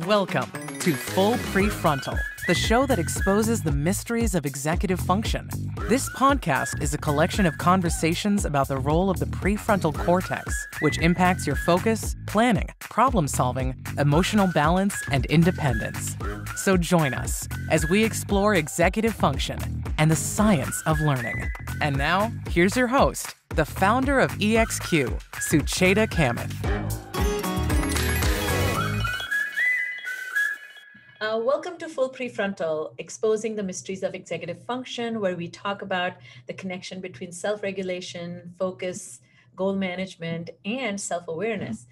Welcome to Full PreFrontal, the show that exposes the mysteries of executive function. This podcast is a collection of conversations about the role of the prefrontal cortex, which impacts your focus, planning, problem solving, emotional balance, and independence. So join us as we explore executive function and the science of learning. And now, here's your host, the founder of EXQ, Sucheta Kamath. Welcome to Full PreFrontal, exposing the mysteries of executive function, where we talk about the connection between self-regulation, focus, goal management, and self-awareness.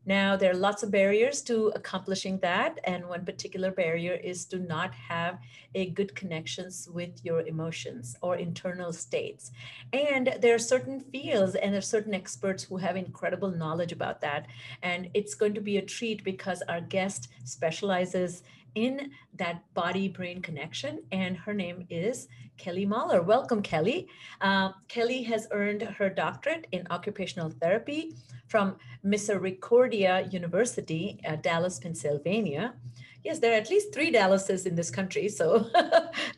Now, there are lots of barriers to accomplishing that, and one particular barrier is to not have a good connections with your emotions or internal states. And there are certain fields and there are certain experts who have incredible knowledge about that. And it's going to be a treat because our guest specializes in that body-brain connection, and her name is Kelly Mahler. Welcome, Kelly. Kelly has earned her doctorate in occupational therapy from Misericordia University, Dallas, Pennsylvania. Yes, there are at least 3 Dallases in this country, so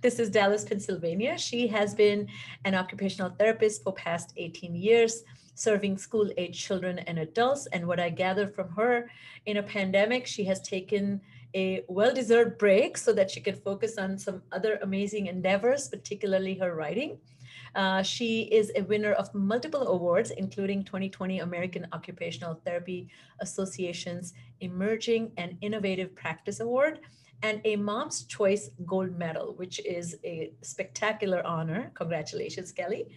this is Dallas, Pennsylvania. She has been an occupational therapist for past 18 years, serving school-age children and adults. And what I gathered from her, in a pandemic, she has taken a well-deserved break so that she can focus on some other amazing endeavors, particularly her writing. She is a winner of multiple awards, including 2020 American Occupational Therapy Association's Emerging and Innovative Practice Award, and a Mom's Choice Gold Medal, which is a spectacular honor. Congratulations, Kelly.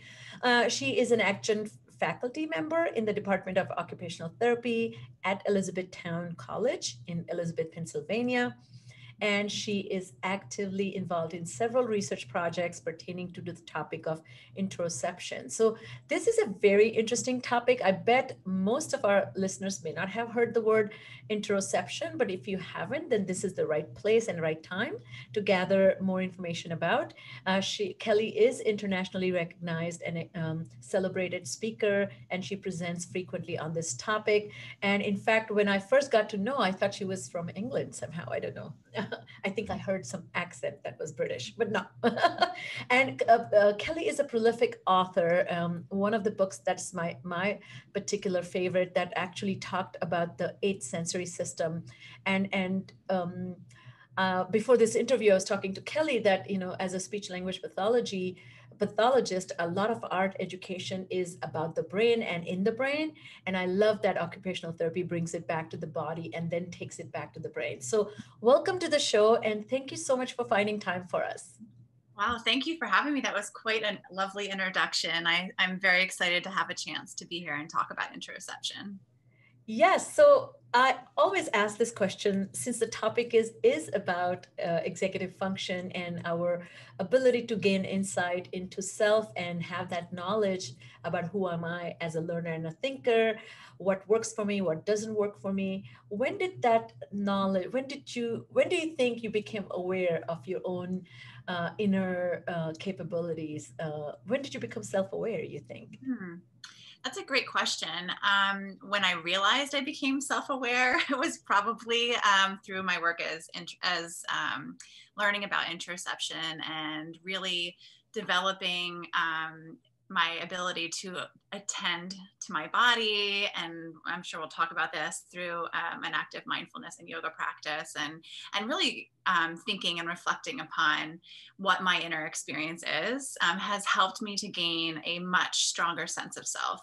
She is an adjunct faculty member in the Department of Occupational Therapy at Elizabethtown College in Elizabeth, Pennsylvania. And she is actively involved in several research projects pertaining to the topic of interoception. So this is a very interesting topic. I bet most of our listeners may not have heard the word interoception, but if you haven't, then this is the right place and right time to gather more information about. Kelly is internationally recognized and a celebrated speaker, and she presents frequently on this topic. And in fact, when I first got to know, I thought she was from England somehow. I don't know. I think I heard some accent that was British, but no. And Kelly is a prolific author. One of the books that's my particular favorite that actually talked about the 8 sensory system. And before this interview, I was talking to Kelly that, you know, as a speech language pathologist, a lot of art education is about the brain and in the brain. And I love that occupational therapy brings it back to the body and then takes it back to the brain. So welcome to the show. And thank you so much for finding time for us. Wow, thank you for having me. That was quite a lovely introduction. I'm very excited to have a chance to be here and talk about interoception. Yes, so I always ask this question since the topic is about executive function and our ability to gain insight into self and have that knowledge about who am I as a learner and a thinker, what works for me, what doesn't work for me. When did that knowledge, when do you think you became aware of your own inner capabilities? When did you become self-aware, you think? That's a great question. When I realized I became self-aware, it was probably through my work as learning about interoception and really developing my ability to attend to my body. And I'm sure we'll talk about this through an active mindfulness and yoga practice and really thinking and reflecting upon what my inner experience is has helped me to gain a much stronger sense of self.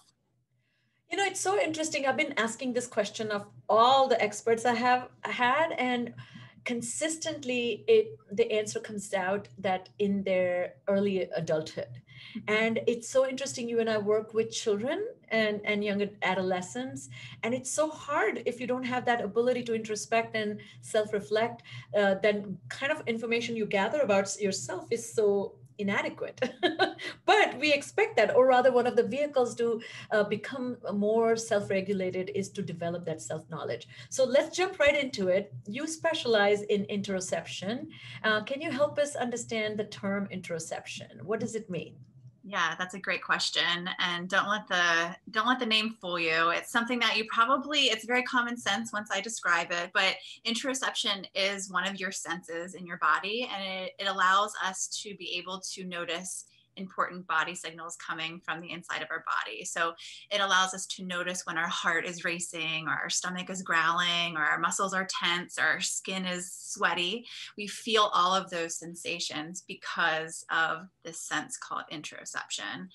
You know, it's so interesting. I've been asking this question of all the experts I have had, and consistently the answer comes out that in their early adulthood. And it's so interesting. You and I work with children and young adolescents, and it's so hard if you don't have that ability to introspect and self-reflect. Then kind of information you gather about yourself is so inadequate. But we expect that, or rather one of the vehicles to become more self-regulated is to develop that self-knowledge. So let's jump right into it. You specialize in interoception. Can you help us understand the term interoception? What does it mean? Yeah, that's a great question. And don't let the name fool you. It's something that it's very common sense once I describe it, but interoception is one of your senses in your body, and it allows us to be able to notice important body signals coming from the inside of our body. So it allows us to notice when our heart is racing, or our stomach is growling, or our muscles are tense, or our skin is sweaty. We feel all of those sensations because of this sense called interoception.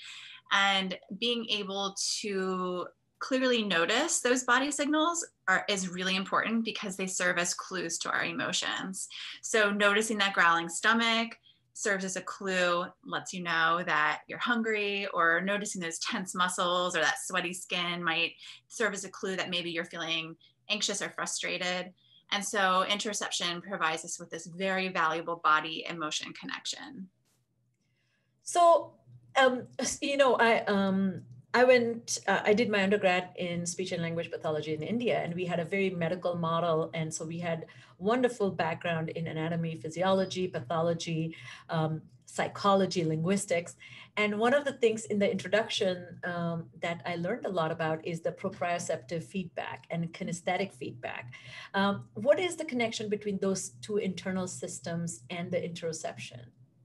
And being able to clearly notice those body signals is really important because they serve as clues to our emotions. So noticing that growling stomach serves as a clue, lets you know that you're hungry, or noticing those tense muscles or that sweaty skin might serve as a clue that maybe you're feeling anxious or frustrated. And so interoception provides us with this very valuable body emotion connection. So, I did my undergrad in speech and language pathology in India, and we had a very medical model. And so we had wonderful background in anatomy, physiology, pathology, psychology, linguistics. And one of the things in the introduction that I learned a lot about is the proprioceptive feedback and kinesthetic feedback. What is the connection between those two internal systems and the interoception?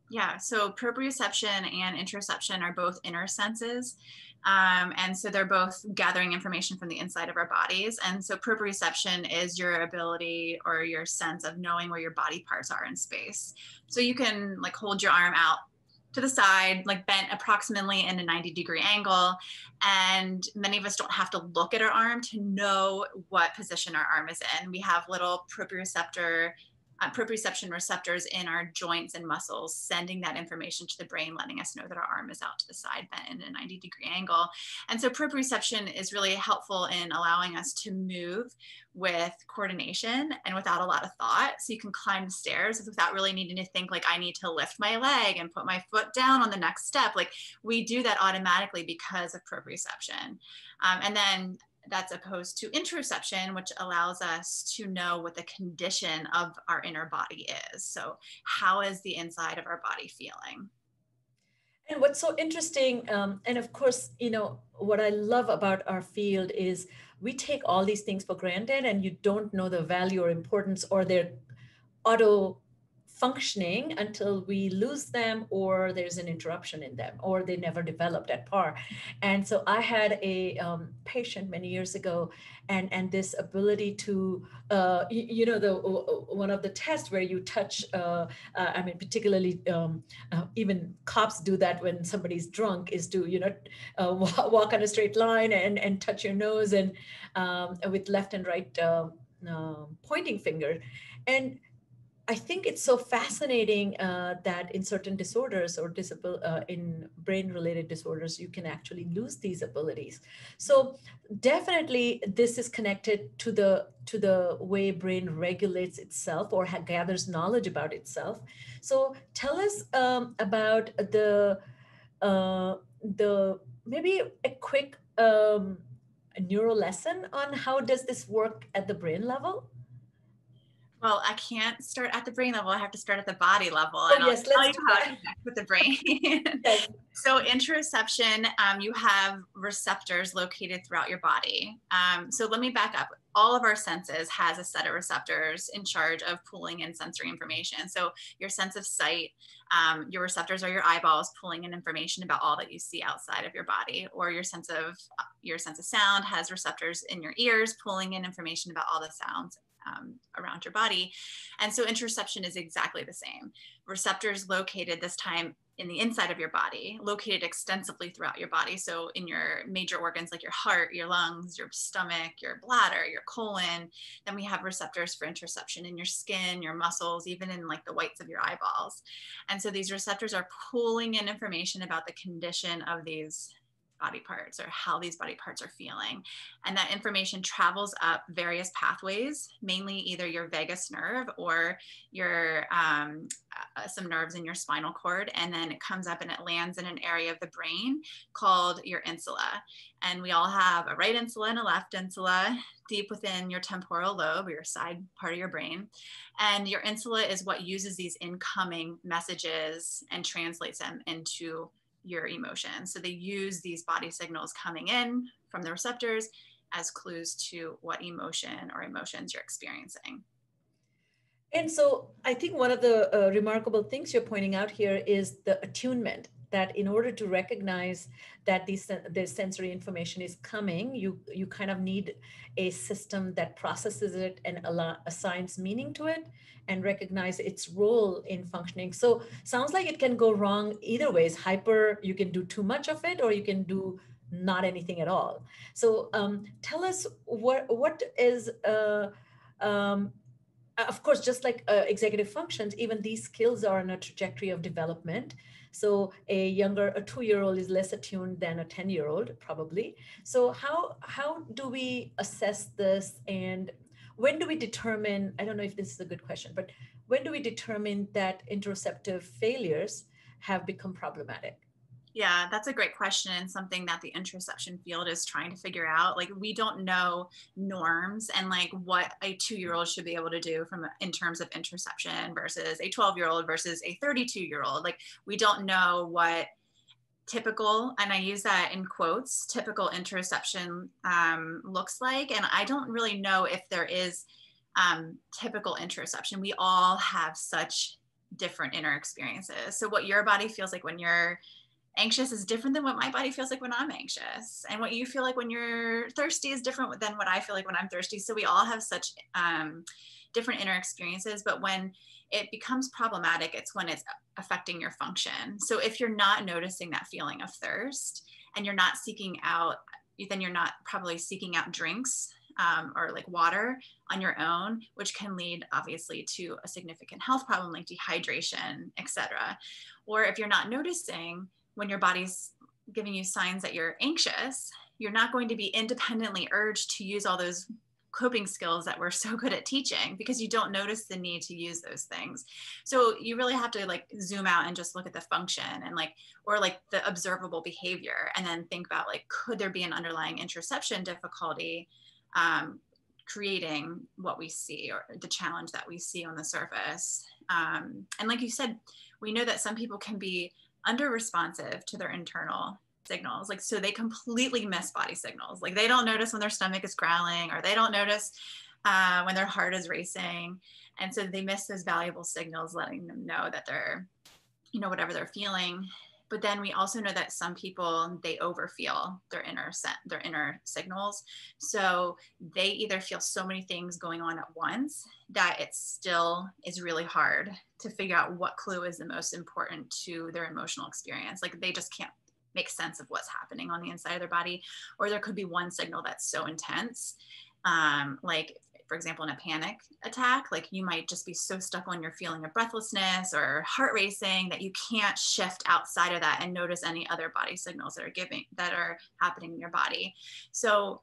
Yeah, so proprioception and interoception are both inner senses. And so they're both gathering information from the inside of our bodies. And so proprioception is your ability or your sense of knowing where your body parts are in space. So you can like hold your arm out to the side, like bent approximately in a 90-degree angle. And many of us don't have to look at our arm to know what position our arm is in. We have little proprioception receptors in our joints and muscles, sending that information to the brain, letting us know that our arm is out to the side, bent in a 90-degree angle. And so proprioception is really helpful in allowing us to move with coordination and without a lot of thought. So you can climb the stairs without really needing to think like, I need to lift my leg and put my foot down on the next step. Like we do that automatically because of proprioception. And then that's opposed to interoception, which allows us to know what the condition of our inner body is. So how is the inside of our body feeling? And what's so interesting, and of course, what I love about our field is we take all these things for granted, and you don't know the value or importance or their auto functioning until we lose them, or there's an interruption in them, or they never developed at par. And so I had a patient many years ago, and this ability to, one of the tests where you touch, particularly even cops do that when somebody's drunk, is to, walk on a straight line and touch your nose and with left and right pointing finger. And I think it's so fascinating that in certain disorders or in brain-related disorders, you can actually lose these abilities. So definitely, this is connected to the way brain regulates itself or gathers knowledge about itself. So tell us about the maybe a quick neuro lesson on how does this work at the brain level. Well, I can't start at the brain level. I have to start at the body level. Oh, and yes, I'll tell let's you do how that. to connect with the brain. Yes. So interoception, you have receptors located throughout your body. So let me back up. All of our senses has a set of receptors in charge of pulling in sensory information. So your sense of sight, your receptors are your eyeballs pulling in information about all that you see outside of your body, or your sense of sound has receptors in your ears pulling in information about all the sounds around your body. And so interoception is exactly the same. Receptors located this time in the inside of your body, located extensively throughout your body. So in your major organs like your heart, your lungs, your stomach, your bladder, your colon. Then we have receptors for interoception in your skin, your muscles, even in like the whites of your eyeballs. And so these receptors are pulling in information about the condition of these body parts or how these body parts are feeling. And that information travels up various pathways, mainly either your vagus nerve or your some nerves in your spinal cord. And then it comes up and it lands in an area of the brain called your insula. And we all have a right insula and a left insula deep within your temporal lobe, or your side part of your brain. And your insula is what uses these incoming messages and translates them into your emotions. So they use these body signals coming in from the receptors as clues to what emotion or emotions you're experiencing. And so I think one of the remarkable things you're pointing out here is the attunement, that in order to recognize that the sensory information is coming, you kind of need a system that processes it and assigns meaning to it and recognize its role in functioning. So sounds like it can go wrong either ways. Hyper, you can do too much of it, or you can do not anything at all. So tell us what is of course, just like executive functions, even these skills are on a trajectory of development. So a 2-year-old is less attuned than a 10-year-old, probably. So how do we assess this, and when do we determine, I don't know if this is a good question, but when do we determine that interoceptive failures have become problematic? Yeah, that's a great question, and something that the interoception field is trying to figure out. Like, we don't know norms and like what a 2-year-old should be able to do in terms of interoception versus a 12-year-old versus a 32-year-old. Like, we don't know what typical, and I use that in quotes, typical interoception looks like. And I don't really know if there is typical interoception. We all have such different inner experiences. So what your body feels like when you're anxious is different than what my body feels like when I'm anxious. And what you feel like when you're thirsty is different than what I feel like when I'm thirsty. So we all have such different inner experiences, but when it becomes problematic, it's when it's affecting your function. So if you're not noticing that feeling of thirst and you're not seeking out, then you're not probably seeking out drinks or like water on your own, which can lead obviously to a significant health problem like dehydration, etc. Or if you're not noticing when your body's giving you signs that you're anxious, you're not going to be independently urged to use all those coping skills that we're so good at teaching because you don't notice the need to use those things. So you really have to like zoom out and just look at the function and like, or like the observable behavior, and then think about like, could there be an underlying interoception difficulty creating what we see or the challenge that we see on the surface. And like you said, we know that some people can be under responsive to their internal signals. Like, so they completely miss body signals. Like they don't notice when their stomach is growling, or they don't notice when their heart is racing. And so they miss those valuable signals, letting them know that they're, you know, whatever they're feeling. But then we also know that some people, they overfeel their inner signals. So they either feel so many things going on at once that it still is really hard to figure out what clue is the most important to their emotional experience. Like they just can't make sense of what's happening on the inside of their body. Or there could be one signal that's so intense, like for example, in a panic attack, like you might just be so stuck on your feeling of breathlessness or heart racing that you can't shift outside of that and notice any other body signals that are happening in your body. So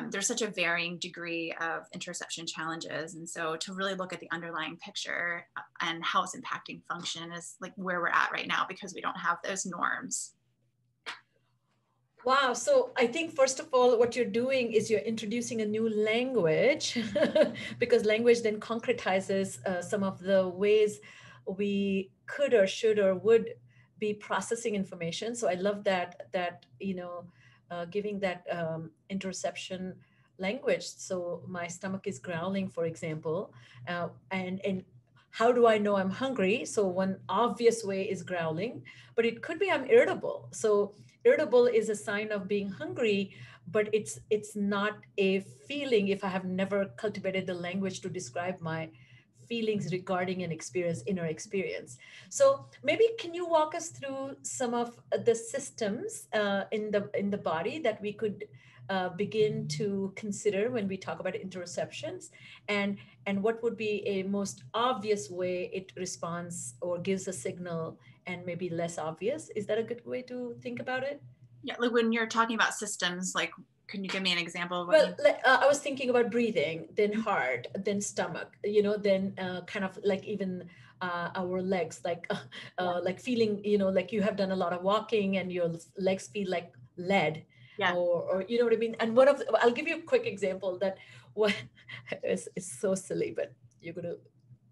there's such a varying degree of interoception challenges. And so to really look at the underlying picture and how it's impacting function is like where we're at right now, because we don't have those norms. Wow. So I think, first of all, what you're doing is you're introducing a new language because language then concretizes some of the ways we could or should or would be processing information. So I love that giving that interoception language. So my stomach is growling, for example, and how do I know I'm hungry? So one obvious way is growling, but it could be I'm irritable. So irritable is a sign of being hungry, but it's not a feeling if I have never cultivated the language to describe my feelings regarding an experience, inner experience. So maybe can you walk us through some of the systems in the body that we could begin to consider when we talk about interoceptions, and what would be a most obvious way it responds or gives a signal, and maybe less obvious? Is that a good way to think about it? Yeah, like when you're talking about systems, like, can you give me an example of what I was thinking about breathing, then heart, then stomach, then kind of like even our legs, like feeling, like you have done a lot of walking and your legs feel like lead. Yeah. Or you know what I mean? And I'll give you a quick example that it's so silly, but you're going to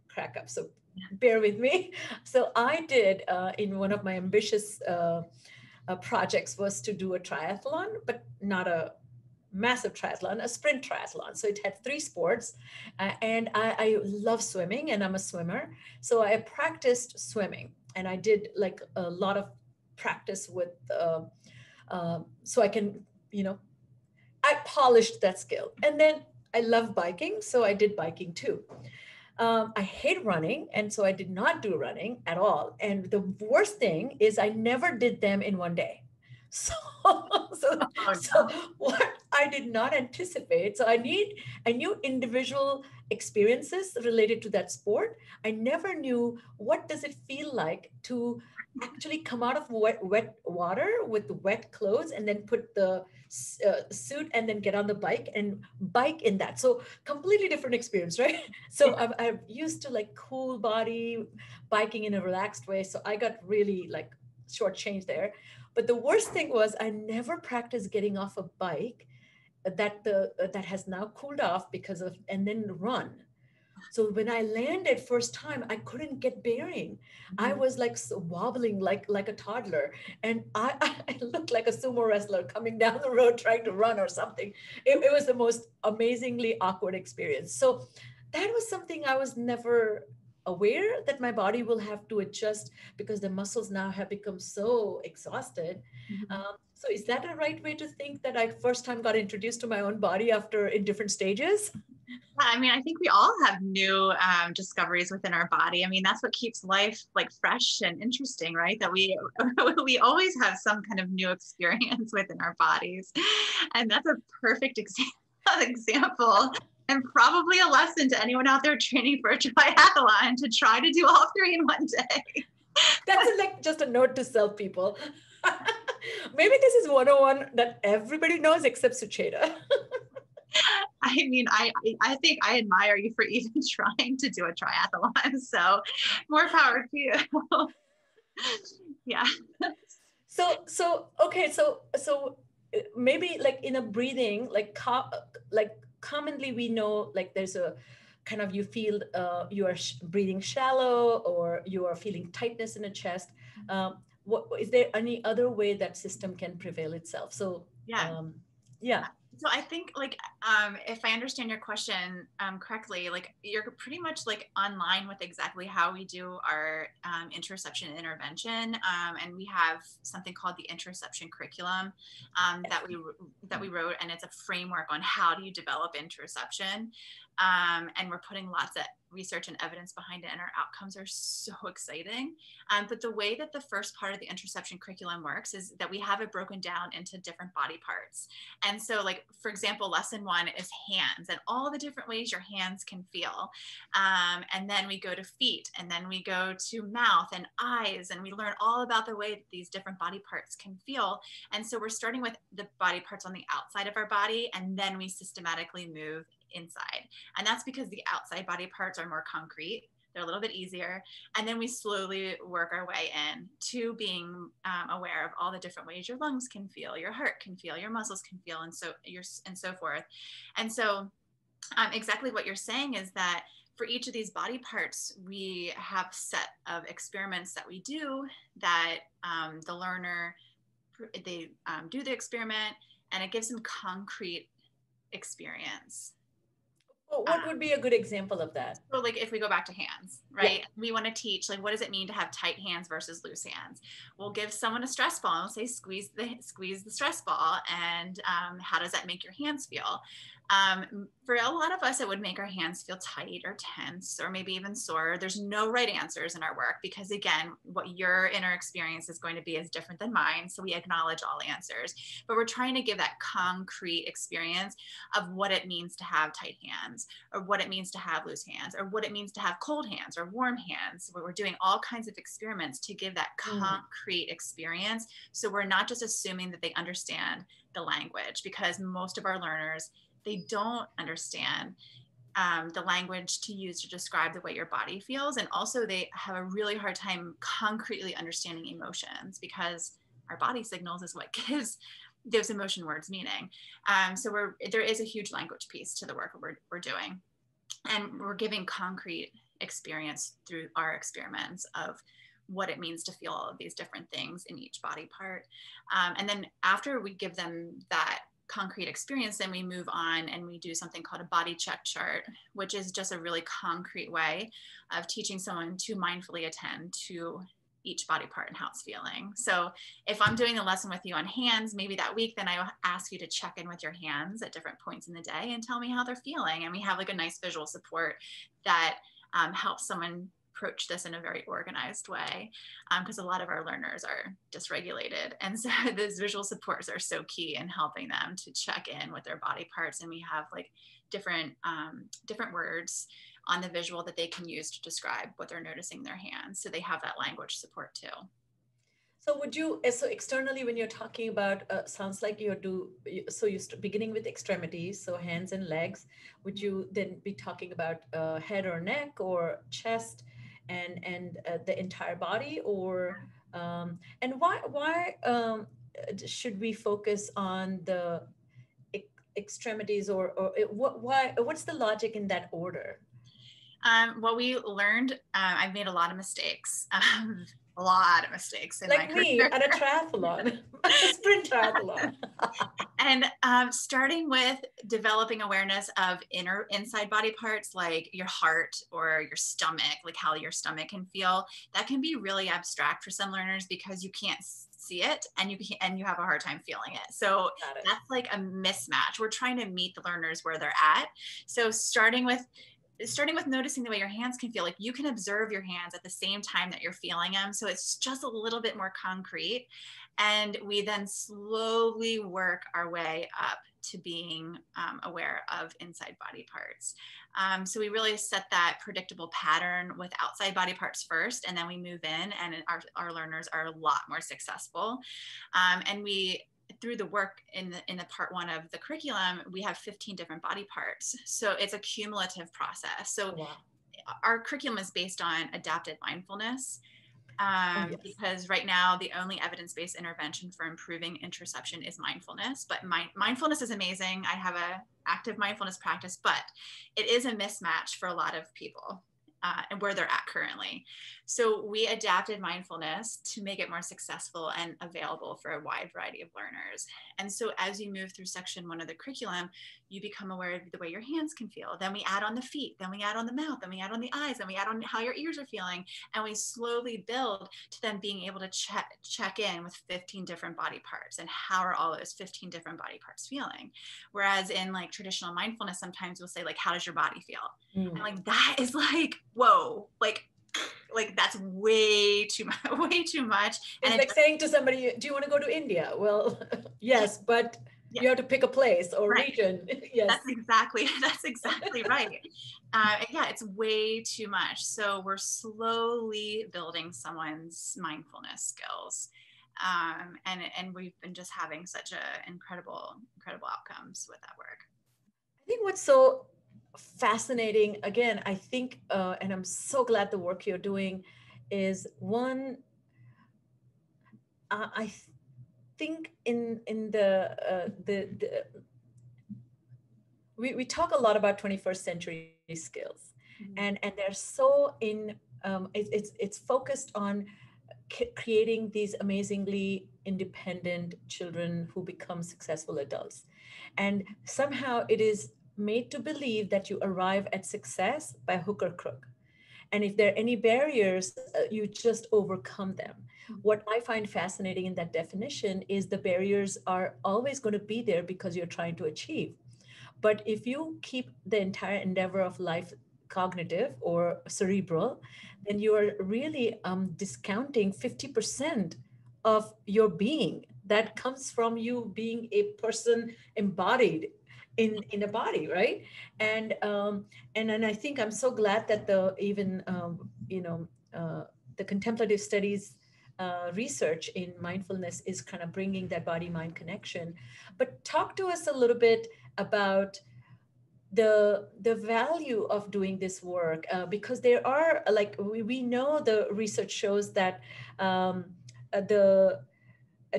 crack up. So bear with me. So I did in one of my ambitious projects was to do a triathlon, but not a massive triathlon, a sprint triathlon. So it had three sports, and I love swimming, and I'm a swimmer. So I practiced swimming, and I did like a lot of practice with, so I can, I polished that skill. And then I love biking, so I did biking too. I hate running, and so I did not do running at all. And the worst thing is I never did them in one day. So, so, Oh, so no. what I did not anticipate. So I knew individual experiences related to that sport. I never knew what does it feel like to actually come out of wet water with wet clothes and then put the suit and then get on the bike and bike in that. So completely different experience, right? So I'm used to like cool body biking in a relaxed way. So I got really like shortchanged there. But the worst thing was I never practiced getting off a bike that has now cooled off because of, and then run. So when I landed first time, I couldn't get bearing. I was like wobbling like a toddler, and I looked like a sumo wrestler coming down the road trying to run or something. It was the most amazingly awkward experience. So that was something I was never aware that my body will have to adjust because the muscles now have become so exhausted. Mhm. So is that a right way to think that I first time got introduced to my own body after in different stages? I mean, I think we all have new discoveries within our body. I mean, that's what keeps life like fresh and interesting, right? That we we always have some kind of new experience within our bodies, and that's a perfect example, and probably a lesson to anyone out there training for a triathlon to try to do all three in one day. That's like just a note to self, people. Maybe this is 101 that everybody knows except Sucheta. I mean, I think I admire you for even trying to do a triathlon. So more power to you. Yeah. So maybe like in a breathing, like commonly we know like there's a kind of you feel you are breathing shallow or you are feeling tightness in the chest. What is there any other way that system can prevail itself? So Yeah. yeah. So I think like if I understand your question correctly, like you're pretty much like online with exactly how we do our interoception intervention, and we have something called the interoception curriculum that we wrote, and it's a framework on how do you develop interoception, and we're putting lots of research and evidence behind it, and our outcomes are so exciting. But the way that the first part of the interoception curriculum works is that we have it broken down into different body parts. And so like, for example, lesson one is hands and all the different ways your hands can feel. And then we go to feet, and then we go to mouth and eyes, and we learn all about the way that these different body parts can feel. And so we're starting with the body parts on the outside of our body, and then we systematically move inside. And that's because the outside body parts are more concrete. They're a little bit easier. And then we slowly work our way in to being aware of all the different ways your lungs can feel, your heart can feel, your muscles can feel, and so forth. And so exactly what you're saying is that for each of these body parts, we have a set of experiments that we do that the learner, they do the experiment, and it gives them concrete experience. Well, what would be a good example of that? So like if we go back to hands, right? Yeah. We want to teach like what does it mean to have tight hands versus loose hands? We'll give someone a stress ball and we'll say squeeze the stress ball, and how does that make your hands feel? For a lot of us, it would make our hands feel tight or tense or maybe even sore. There's no right answers in our work because, again, what your inner experience is going to be is different than mine. So we acknowledge all answers, but we're trying to give that concrete experience of what it means to have tight hands, or what it means to have loose hands, or what it means to have cold hands or warm hands. We're doing all kinds of experiments to give that concrete experience. So we're not just assuming that they understand the language, because most of our learners, they don't understand the language to use to describe the way your body feels. And also they have a really hard time concretely understanding emotions, because our body signals is what gives those emotion words meaning. So there is a huge language piece to the work we're doing. And we're giving concrete experience through our experiments of what it means to feel all of these different things in each body part. And then after we give them that concrete experience, then we move on and we do something called a body check chart, which is just a really concrete way of teaching someone to mindfully attend to each body part and how it's feeling. So if I'm doing a lesson with you on hands, maybe that week, then I ask you to check in with your hands at different points in the day and tell me how they're feeling. And we have like a nice visual support that helps someone approach this in a very organized way, because a lot of our learners are dysregulated. And so those visual supports are so key in helping them to check in with their body parts. And we have like different words on the visual that they can use to describe what they're noticing in their hands. So they have that language support too. So so externally, when you're talking about, sounds like you're beginning with extremities, so hands and legs, would you then be talking about head or neck or chest and the entire body, or, and why should we focus on the extremities, or what's the logic in that order? What we learned, I've made a lot of mistakes. A lot of mistakes in like my me career. at a triathlon, a sprint triathlon. And starting with developing awareness of inside body parts, like your heart or your stomach, like how your stomach can feel, that can be really abstract for some learners because you can't see it and you have a hard time feeling it. So that's like a mismatch. We're trying to meet the learners where they're at. So starting with noticing the way your hands can feel, like you can observe your hands at the same time that you're feeling them. So it's just a little bit more concrete. And we then slowly work our way up to being aware of inside body parts. So we really set that predictable pattern with outside body parts first, and then we move in, and our learners are a lot more successful. And through the work in the part one of the curriculum, we have 15 different body parts. So it's a cumulative process. So our curriculum is based on adaptive mindfulness, because right now the only evidence-based intervention for improving interoception is mindfulness. But mindfulness is amazing. I have an active mindfulness practice, but it is a mismatch for a lot of people. And where they're at currently. So we adapted mindfulness to make it more successful and available for a wide variety of learners. And so as you move through section 1 of the curriculum, you become aware of the way your hands can feel. Then we add on the feet, then we add on the mouth, then we add on the eyes, then we add on how your ears are feeling. And we slowly build to then being able to check in with 15 different body parts and how are all those 15 different body parts feeling. Whereas in like traditional mindfulness, sometimes we'll say like, how does your body feel? And like, that is like, whoa, like that's way too much, way too much. It's like saying to somebody, do you want to go to India? Well, yes, but you have to pick a place or region. Yes. That's exactly right. Yeah, it's way too much. So we're slowly building someone's mindfulness skills. And we've been just having such incredible outcomes with that work. I think what's so fascinating, again, I think, and I'm so glad the work you're doing is one, I think in we talk a lot about 21st century skills, and they're so it's focused on creating these amazingly independent children who become successful adults. And somehow it is made to believe that you arrive at success by hook or crook. And if there are any barriers, you just overcome them. What I find fascinating in that definition is the barriers are always going to be there because you're trying to achieve. But if you keep the entire endeavor of life cognitive or cerebral, then you are really discounting 50% of your being that comes from you being a person embodied in a body, right? And then I think I'm so glad that the contemplative studies research in mindfulness is kind of bringing that body-mind connection. But talk to us a little bit about the value of doing this work, because there are, like, we know the research shows that the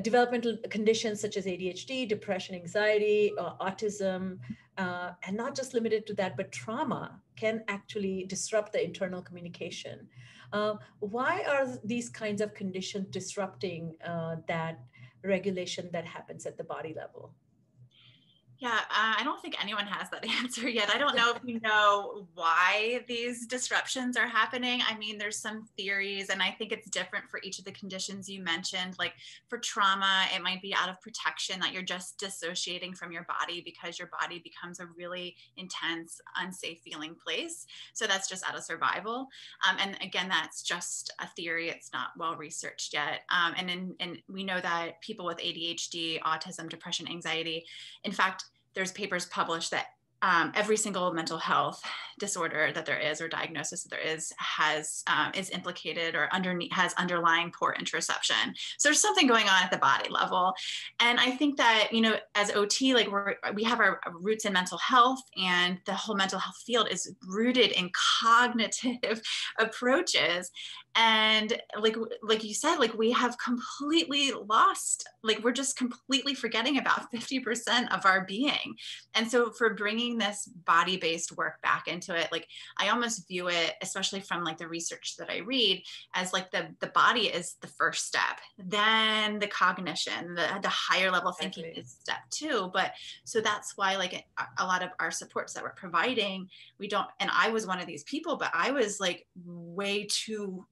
developmental conditions such as ADHD, depression, anxiety, autism, and not just limited to that, but trauma can actually disrupt the internal communication. Why are these kinds of conditions disrupting that regulation that happens at the body level? Yeah, I don't think anyone has that answer yet. I don't know if you know why these disruptions are happening. I mean, there's some theories, and I think it's different for each of the conditions you mentioned. Like for trauma, it might be out of protection that you're just dissociating from your body because your body becomes a really intense, unsafe feeling place. So that's just out of survival. And again, that's just a theory. It's not well researched yet. And we know that people with ADHD, autism, depression, anxiety, in fact, there's papers published that every single mental health disorder that there is or diagnosis that there is implicated or has underlying poor interoception. So there's something going on at the body level. And I think that, you know, as OT, like we have our roots in mental health, and the whole mental health field is rooted in cognitive approaches. And like you said, like we have completely lost, like we're just completely forgetting about 50% of our being. And so for bringing this body-based work back into it, like I almost view it, especially from like the research that I read, as like the body is the first step, then the cognition, the higher level thinking is step two. But so that's why like a lot of our supports that we're providing, we don't, and I was one of these people, but I was way too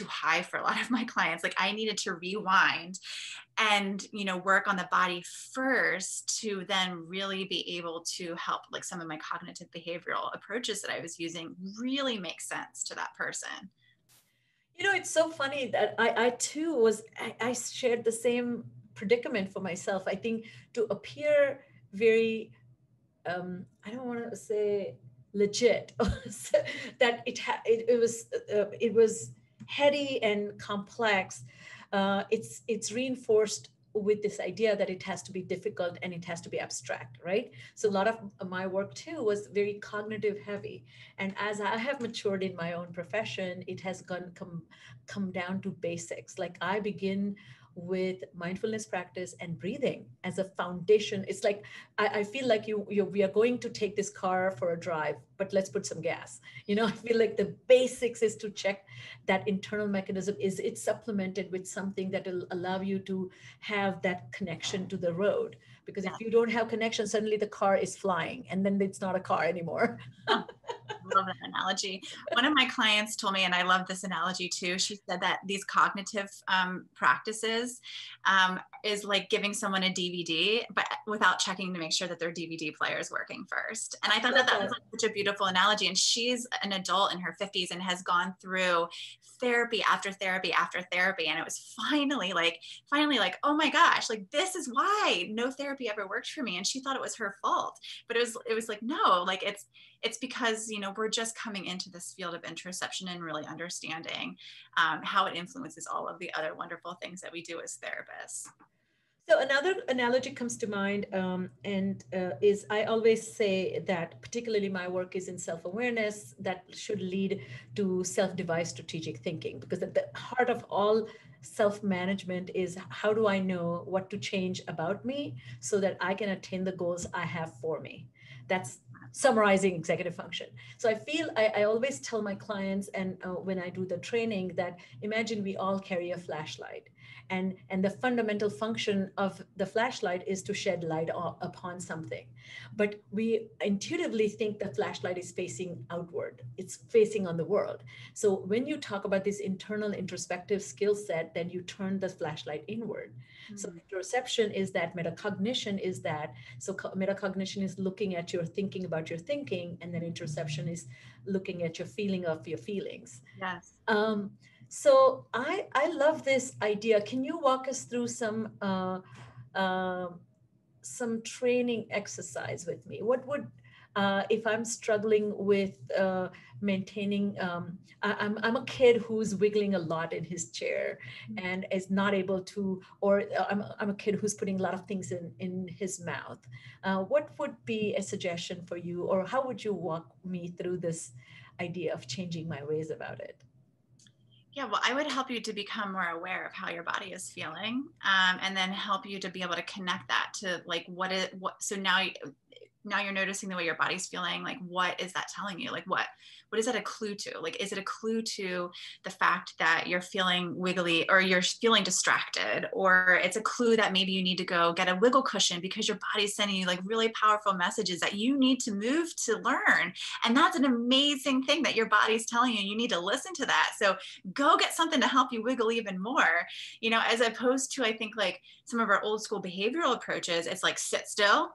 high for a lot of my clients. Like I needed to rewind and, you know, work on the body first to then really be able to help like some of my cognitive behavioral approaches that I was using really make sense to that person. You know, it's so funny that I too I shared the same predicament for myself. I think to appear very, I don't want to say legit, that it was heady and complex. It's reinforced with this idea that it has to be difficult and it has to be abstract, right? So a lot of my work too was very cognitive heavy. And as I have matured in my own profession, it has come down to basics. Like I begin with mindfulness practice and breathing as a foundation. It's like I feel like we are going to take this car for a drive, but let's put some gas. You know, I feel like the basics is to check that internal mechanism. Is it supplemented with something that will allow you to have that connection to the road? Because if you don't have connection, suddenly the car is flying, and then it's not a car anymore. I love that analogy. One of my clients told me, and I love this analogy too, she said that these cognitive practices is like giving someone a DVD, but without checking to make sure that their DVD player is working first. And I thought that was like such a beautiful analogy. And she's an adult in her 50s and has gone through therapy after therapy after therapy. And it was finally like, oh my gosh, like this is why no therapy ever worked for me. And she thought it was her fault. But it was like, no, like it's because, you know, we're just coming into this field of interoception and really understanding how it influences all of the other wonderful things that we do as therapists. So another analogy comes to mind, is I always say that particularly my work is in self-awareness that should lead to self-devised strategic thinking, because at the heart of all self-management is how do I know what to change about me so that I can attain the goals I have for me. That's summarizing executive function. So I feel I always tell my clients, and when I do the training, that imagine we all carry a flashlight. And the fundamental function of the flashlight is to shed light upon something. But we intuitively think the flashlight is facing outward. It's facing on the world. So when you talk about this internal introspective skill set, then you turn the flashlight inward. Mm-hmm. So interoception is that, metacognition is that. So metacognition is looking at your thinking about your thinking, and then interoception is looking at your feeling of your feelings. Yes. So I love this idea. Can you walk us through some training exercise with me? What would, if I'm struggling with maintaining, I'm a kid who's wiggling a lot in his chair and is not able to, or I'm a kid who's putting a lot of things in his mouth. What would be a suggestion for you, or how would you walk me through this idea of changing my ways about it? Yeah, well, I would help you to become more aware of how your body is feeling, and then help you to be able to connect that to like so now now you're noticing the way your body's feeling. Like, what is that telling you? Like, what is that a clue to? Like, is it a clue to the fact that you're feeling wiggly or you're feeling distracted? Or it's a clue that maybe you need to go get a wiggle cushion because your body's sending you like really powerful messages that you need to move to learn. And that's an amazing thing that your body's telling you. You need to listen to that. So go get something to help you wiggle even more, you know, as opposed to, I think, like some of our old school behavioral approaches, it's like sit still.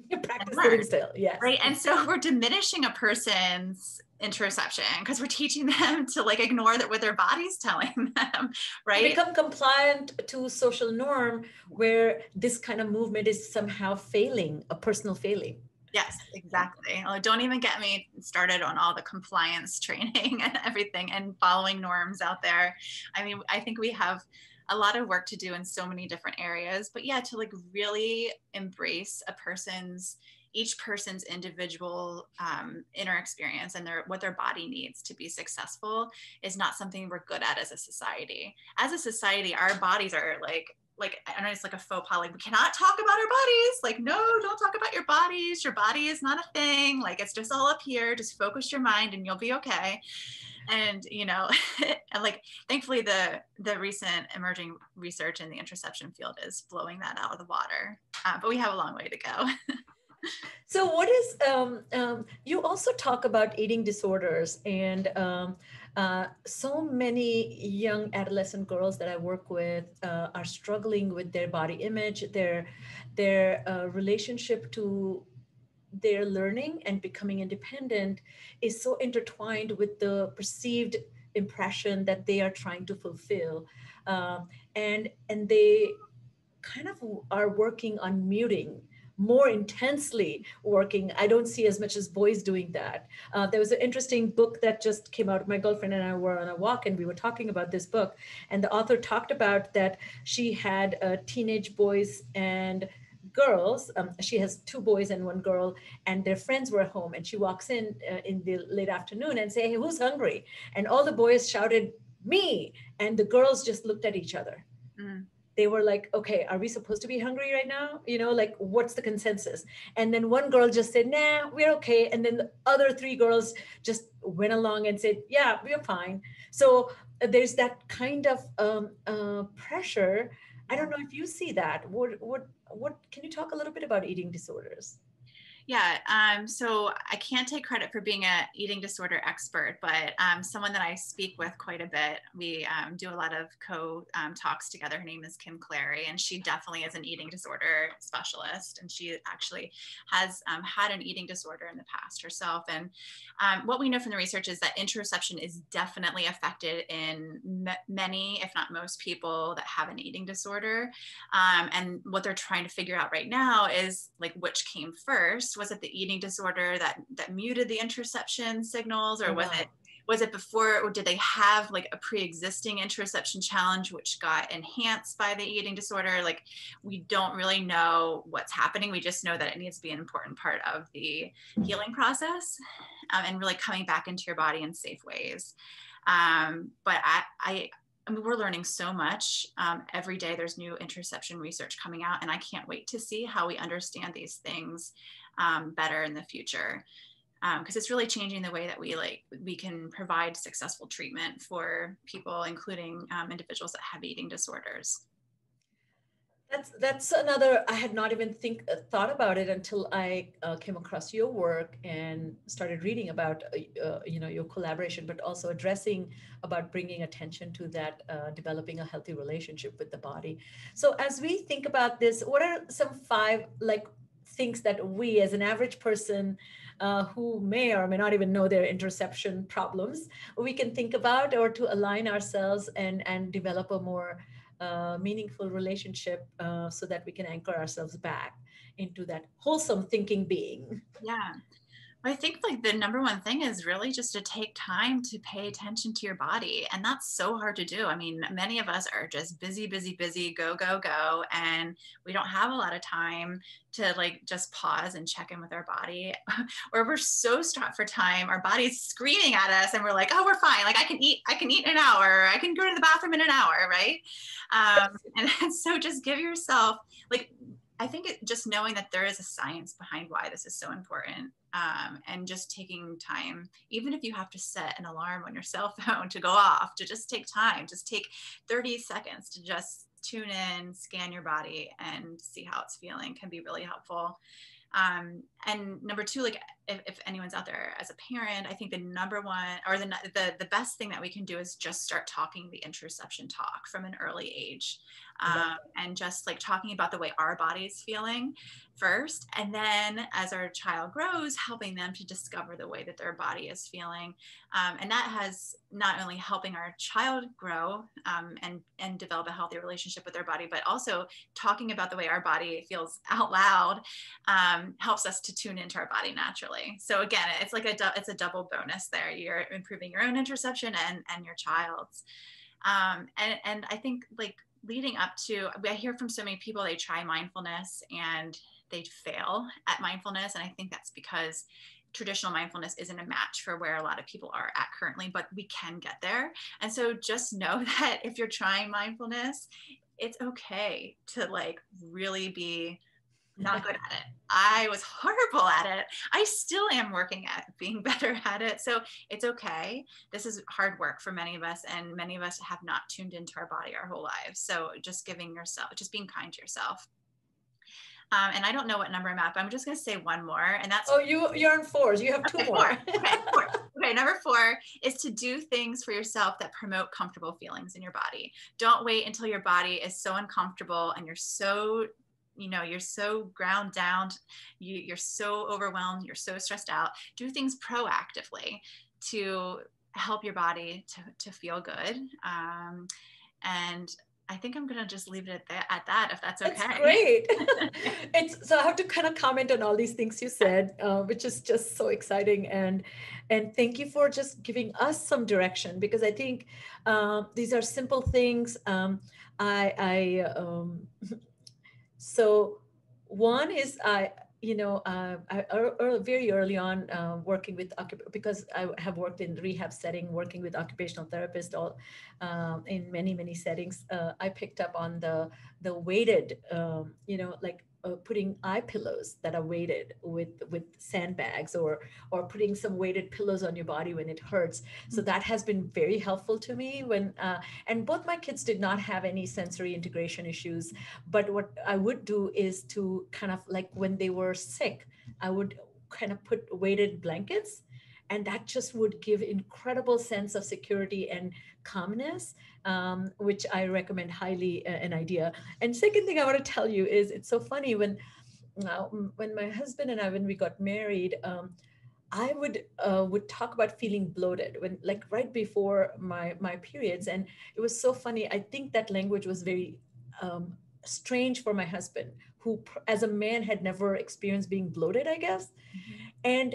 You practice sitting still, yes. Right. And so we're diminishing a person's interoception because we're teaching them to like ignore that what their body's telling them, right? They become compliant to social norm where this kind of movement is somehow failing, a personal failing. Yes, exactly. Well, don't even get me started on all the compliance training and everything and following norms out there. I mean, I think we have a lot of work to do in so many different areas, but yeah, to like really embrace each person's individual inner experience and what their body needs to be successful is not something we're good at as a society. As a society, our bodies are like, I know it's like a faux pas, like we cannot talk about our bodies. Like, no, don't talk about your bodies. Your body is not a thing. Like, it's just all up here. Just focus your mind and you'll be okay. And, you know, and like, thankfully the recent emerging research in the interoception field is blowing that out of the water. But we have a long way to go. So what is, you also talk about eating disorders, and so many young adolescent girls that I work with are struggling with their body image, their relationship to their learning and becoming independent is so intertwined with the perceived impression that they are trying to fulfill. And they kind of are working on muting, more intensely working. I don't see as much as boys doing that. There was an interesting book that just came out. My girlfriend and I were on a walk and we were talking about this book. And the author talked about that she had teenage boys and girls. She has 2 boys and 1 girl, and their friends were home. And she walks in the late afternoon and say, "Hey, who's hungry?" And all the boys shouted, "Me." And the girls just looked at each other. Mm. They were like, "Okay, are we supposed to be hungry right now? You know, like, what's the consensus?" And then one girl just said, "Nah, we're okay." And then the other 3 girls just went along and said, "Yeah, we're fine." So there's that kind of pressure. I don't know if you see that. What can you talk a little bit about eating disorders? Yeah, so I can't take credit for being an eating disorder expert, but someone that I speak with quite a bit. We do a lot of talks together. Her name is Kim Clary, and she definitely is an eating disorder specialist. And she actually has had an eating disorder in the past herself. And what we know from the research is that interoception is definitely affected in many, if not most people that have an eating disorder. And what they're trying to figure out right now is like, which came first? Was it the eating disorder that muted the interoception signals, or was it before, or did they have like a pre-existing interoception challenge which got enhanced by the eating disorder? Like, we don't really know what's happening. We just know that it needs to be an important part of the healing process, and really coming back into your body in safe ways. But I mean, we're learning so much. Every day there's new interoception research coming out, and I can't wait to see how we understand these things better in the future, because it's really changing the way that we can provide successful treatment for people, including individuals that have eating disorders. That's another. I had not even thought about it until I came across your work and started reading about your collaboration, but also addressing about bringing attention to that, developing a healthy relationship with the body. So as we think about this, what are some 5 things that we as an average person who may or may not even know their interoception problems, we can think about, or to align ourselves and develop a more meaningful relationship so that we can anchor ourselves back into that wholesome thinking being? Yeah. I think like the number one thing is really just to take time to pay attention to your body. And that's so hard to do. I mean, many of us are just busy, go, go, go. And we don't have a lot of time to like just pause and check in with our body. Or we're so strapped for time, our body's screaming at us and we're like, "Oh, we're fine. Like I can eat in an hour. I can go to the bathroom in an hour." Right. And so just give yourself, like, I think just knowing that there is a science behind why this is so important, and just taking time, even if you have to set an alarm on your cell phone to go off, to just take time, just take 30 seconds to just tune in, scan your body and see how it's feeling, can be really helpful. And number two, like if anyone's out there as a parent, I think the number one, or the best thing that we can do is just start talking the interoception talk from an early age. And just like talking about the way our body is feeling first. And then as our child grows, helping them to discover the way that their body is feeling. And that has not only helping our child grow and develop a healthy relationship with their body, but also talking about the way our body feels out loud helps us to tune into our body naturally. So again, it's like it's a double bonus there. You're improving your own interoception and your child's. And I think like leading up to, I hear from so many people, they try mindfulness and they fail at mindfulness. And I think that's because traditional mindfulness isn't a match for where a lot of people are at currently, but we can get there. And so just know that if you're trying mindfulness, it's okay to like really be not good at it. I was horrible at it. I still am working at being better at it. So it's okay. This is hard work for many of us, and many of us have not tuned into our body our whole lives. So just just being kind to yourself. And I don't know what number I'm at, but I'm just going to say one more. And that's, you're on 4s. You have two more. Okay, number 4 is to do things for yourself that promote comfortable feelings in your body. Don't wait until your body is so uncomfortable and you're so ground down, you're so overwhelmed, you're so stressed out. Do things proactively to help your body to feel good. And I think I'm going to just leave it at that, if that's okay. That's great. So I have to kind of comment on all these things you said, which is just so exciting. And thank you for just giving us some direction, because I think these are simple things. So one is very early on working with because I have worked in rehab setting, working with occupational therapists in many settings. I picked up on the weighted, putting eye pillows that are weighted with sandbags, or putting some weighted pillows on your body when it hurts. So that has been very helpful to me when, and both my kids did not have any sensory integration issues. But what I would do is to kind of like when they were sick, I would kind of put weighted blankets, and that just would give incredible sense of security and calmness, which I recommend highly, an idea. And second thing I want to tell you is, it's so funny when my husband and I, when we got married, I would talk about feeling bloated when, like, right before my periods, and it was so funny. I think that language was very strange for my husband, who as a man had never experienced being bloated, I guess. Mm-hmm.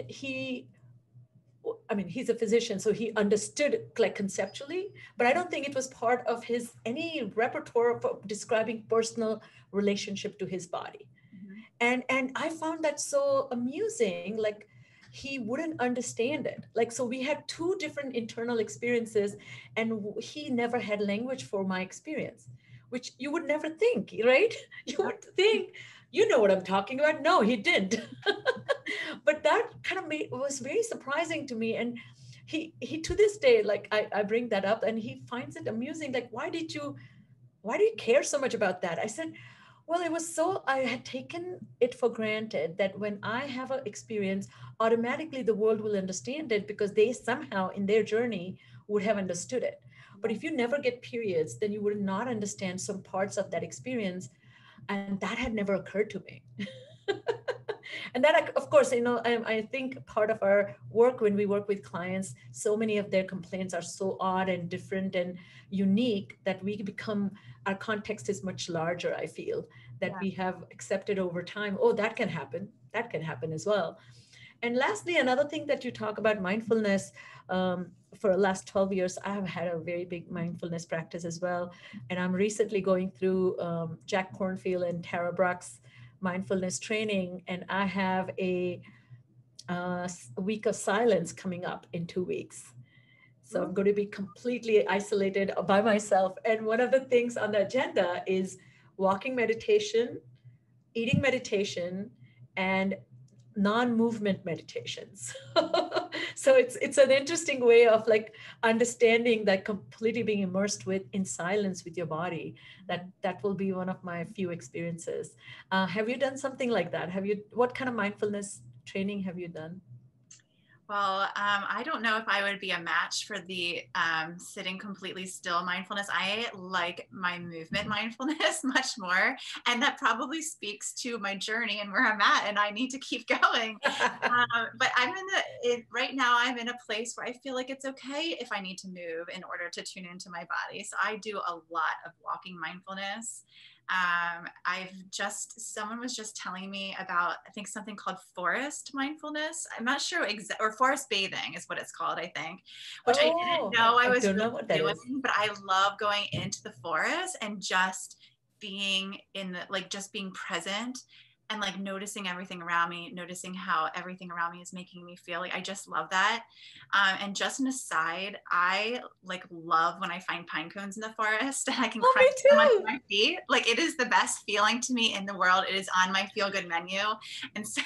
And he's a physician, so he understood like conceptually, but I don't think it was part of his any repertoire for describing personal relationship to his body. Mm-hmm. And I found that so amusing. Like, he wouldn't understand it. Like, so we had two different internal experiences, and he never had language for my experience, which you would never think, right? You would think, you know what I'm talking about. No, he didn't. But that kind of was very surprising to me. And he to this day, like I bring that up, and he finds it amusing. Like, why do you care so much about that? I said, well, it was so, I had taken it for granted that when I have an experience, automatically the world will understand it, because they somehow in their journey would have understood it. But if you never get periods, then you would not understand some parts of that experience. And that had never occurred to me. And that, of course, I think part of our work, when we work with clients, so many of their complaints are so odd and different and unique that our context is much larger, I feel, that we have accepted over time. Oh, that can happen. That can happen as well. And lastly, another thing that you talk about, mindfulness. For the last 12 years, I have had a very big mindfulness practice as well. And I'm recently going through Jack Kornfield and Tara Brach's mindfulness training. And I have a week of silence coming up in 2 weeks. So I'm going to be completely isolated by myself. And one of the things on the agenda is walking meditation, eating meditation and non-movement meditations. So it's an interesting way of like understanding that completely being immersed with in silence with your body. That will be one of my few experiences. Have you done something like that? What kind of mindfulness training have you done? Well, I don't know if I would be a match for the sitting completely still mindfulness. I like my movement mindfulness much more. And that probably speaks to my journey and where I'm at, and I need to keep going. But right now I'm in a place where I feel like it's okay if I need to move in order to tune into my body. So I do a lot of walking mindfulness. Someone was just telling me about, I think, something called forest mindfulness. I'm not sure, or forest bathing is what it's called, I think, which I didn't know I was don't know really what that doing, is. but I love going into the forest and just being just being present and like noticing everything around me, noticing how everything around me is making me feel. Like I just love that. And just an aside, I like love when I find pine cones in the forest and I can crunch them under my feet. Like it is the best feeling to me in the world. It is on my feel good menu. And so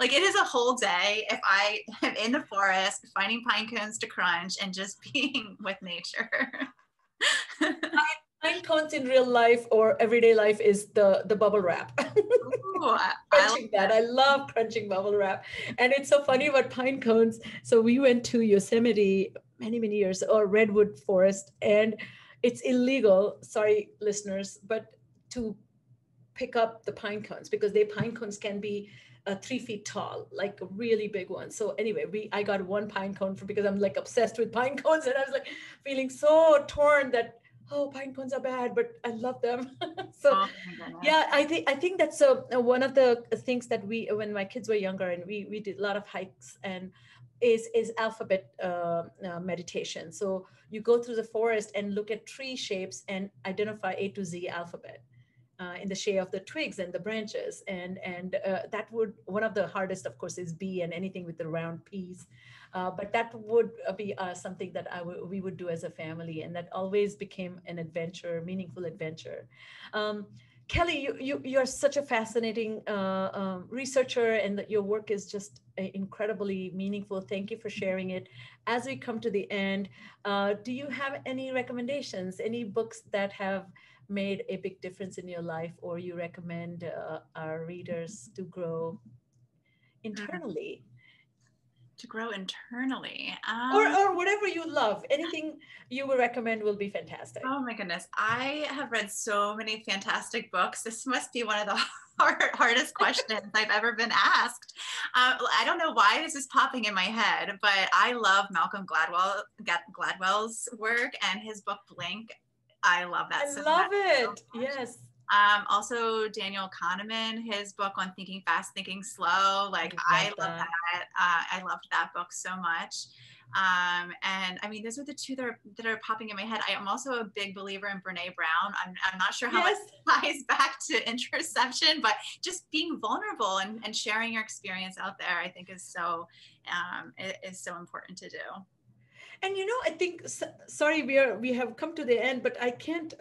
like it is a whole day if I am in the forest finding pine cones to crunch and just being with nature. Pine cones in real life or everyday life is the bubble wrap. Ooh, I love crunching bubble wrap. And it's so funny about pine cones. So we went to Yosemite many years, or redwood forest, and it's illegal, sorry listeners, but to pick up the pine cones because pine cones can be 3 feet tall, like a really big one. So anyway, I got one pine cone because I'm like obsessed with pine cones, and I was like feeling so torn that, oh, pine cones are bad, but I love them. So yeah, I think that's one of the things that when my kids were younger and we did a lot of hikes, and is alphabet meditation. So you go through the forest and look at tree shapes and identify A to Z alphabet. In the shape of the twigs and the branches, and that would, one of the hardest of course is B, and anything with the round P's, but that would be something that we would do as a family, and that always became an adventure, meaningful adventure. Kelly, you're such a fascinating researcher, and that your work is just incredibly meaningful. Thank you for sharing it. As we come to the end, do you have any recommendations, any books that have made a big difference in your life, or you recommend our readers to grow internally? To grow internally. Or whatever you love, anything you would recommend will be fantastic. Oh my goodness. I have read so many fantastic books. This must be one of the hardest questions I've ever been asked. I don't know why this is popping in my head, but I love Malcolm Gladwell's work, and his book Blink. I love that. I love it. Yes. Also Daniel Kahneman, his book on Thinking Fast, Thinking Slow. Like I love that. I loved that book so much. And I mean, those are the two that are popping in my head. I am also a big believer in Brene Brown. I'm not sure how it ties back to interoception, but just being vulnerable and sharing your experience out there, I think is so important to do. And I think, sorry, we have come to the end, but I can't,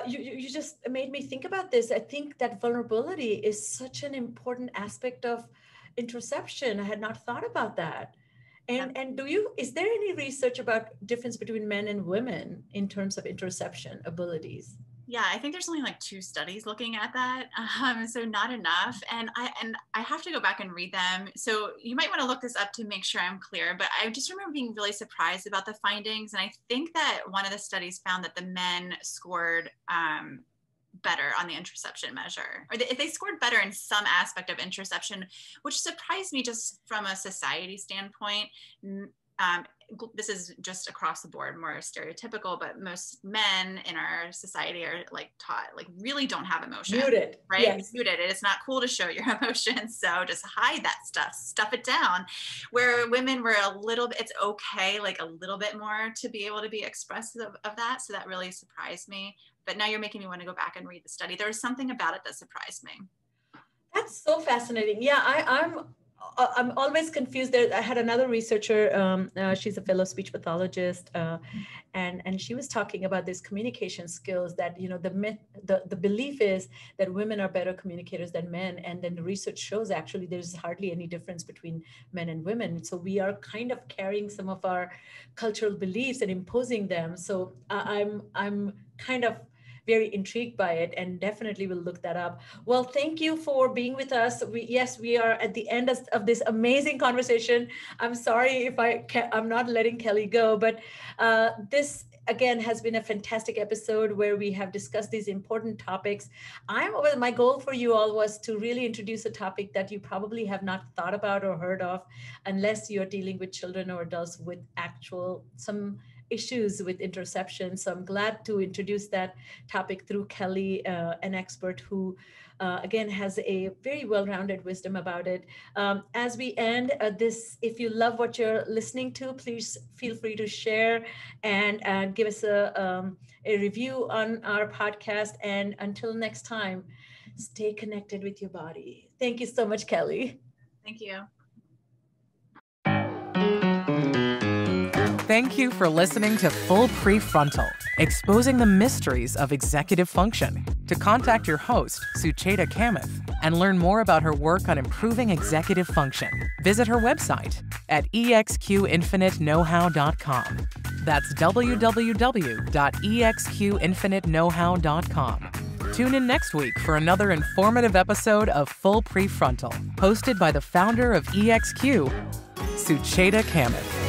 you just made me think about this. I think that vulnerability is such an important aspect of interoception. I had not thought about that. And is there any research about difference between men and women in terms of interoception abilities? Yeah, I think there's only like 2 studies looking at that, so not enough. And I have to go back and read them. So you might want to look this up to make sure I'm clear. But I just remember being really surprised about the findings. And I think that one of the studies found that the men scored better on the interoception measure, or if they scored better in some aspect of interoception, which surprised me just from a society standpoint. This is just across the board, more stereotypical, but most men in our society are like taught, like really don't have emotion. Muted. Right? Yes. Muted. It's not cool to show your emotions. So just hide that stuff it down. Where women were it's okay, like a little bit more to be able to be expressive of that. So that really surprised me. But now you're making me want to go back and read the study. There was something about it that surprised me. That's so fascinating. Yeah, I'm always confused. There, I had another researcher. She's a fellow speech pathologist, and she was talking about these communication skills. That the myth, the belief is that women are better communicators than men, and then the research shows actually there's hardly any difference between men and women. So we are kind of carrying some of our cultural beliefs and imposing them. So I'm kind of very intrigued by it, and definitely will look that up. Well, thank you for being with us. We are at the end of this amazing conversation. I'm sorry if I'm not letting Kelly go, but this again has been a fantastic episode where we have discussed these important topics. My goal for you all was to really introduce a topic that you probably have not thought about or heard of, unless you're dealing with children or adults with some issues with interoception. So I'm glad to introduce that topic through Kelly, an expert who, again, has a very well-rounded wisdom about it. As we end this, if you love what you're listening to, please feel free to share and give us a review on our podcast. And until next time, stay connected with your body. Thank you so much, Kelly. Thank you. Thank you for listening to Full PreFrontal, exposing the mysteries of executive function. To contact your host, Sucheta Kamath, and learn more about her work on improving executive function, visit her website at exqinfiniteknowhow.com. That's www.exqinfiniteknowhow.com. Tune in next week for another informative episode of Full PreFrontal, hosted by the founder of EXQ, Sucheta Kamath.